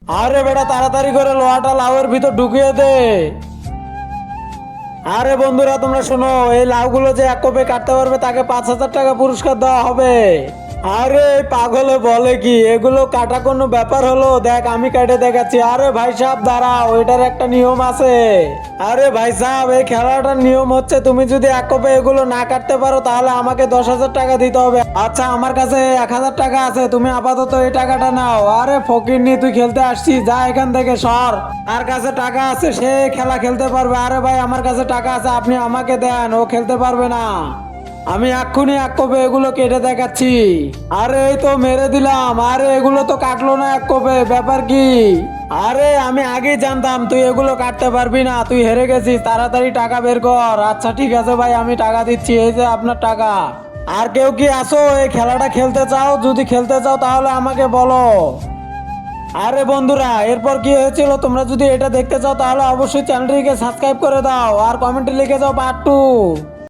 আরে বেটা তাড়াতাড়ি করে লোহাটা লাউয়ের ভিতর ঢুকিয়ে দে। আরে বন্ধুরা তোমরা শোনো, এই লাউগুলো যে এক কোপে কাটতে পারবে তাকে 5,000 টাকা পুরস্কার দেওয়া হবে। আরে এই পাগলে বলে কি, এগুলো কাটা কোনো ব্যাপার হলো? দেখ আমি কেটে দেখাচ্ছি। আরে ভাই সাহেব দাঁড়াও, এটার একটা নিয়ম আছে। আরে ভাই সাহেব, এই খেলাটার নিয়ম হচ্ছে তুমি যদি এক কোপে এগুলো না কাটতে পারো তাহলে আমাকে 10,000 টাকা দিতে হবে। আচ্ছা আমার কাছে 1,000 টাকা আছে, তুমি আপাতত এই টাকাটা নাও। আরে ফকিরনি, তুই খেলতে আসছিস, যা এখান থেকে সর। তার কাছে টাকা আছে, সে খেলা খেলতে পারবে। আরে ভাই আমার কাছে টাকা আছে, আপনি আমাকে দেন, ও খেলতে পারবে না। আমি এক্ষুনি এক কোপে এগুলো কেটে দেখাচ্ছি। আরে এই তো মেরে দিলাম। আরে এগুলো তো কাটলো না এক কোপে, ব্যাপার কি? আরে আমি আগেই জানতাম তুই এগুলো কাটতে পারবি না, তুই হেরে গেছিস। তাড়াতাড়ি টাকা বের কর। আচ্ছা ঠিক আছে ভাই, আমি টাকা দিচ্ছি, এই যে আপনার টাকা। আর কেউ কি আসো এই খেলাটা খেলতে চাও? যদি খেলতে চাও তাহলে আমাকে বলো। আরে বন্ধুরা, এরপর কি হয়েছিল তোমরা যদি এটা দেখতে চাও তাহলে অবশ্যই চ্যানেলটিকে সাবস্ক্রাইব করে দাও আর কমেন্টে লিখে যাও পার্ট 2।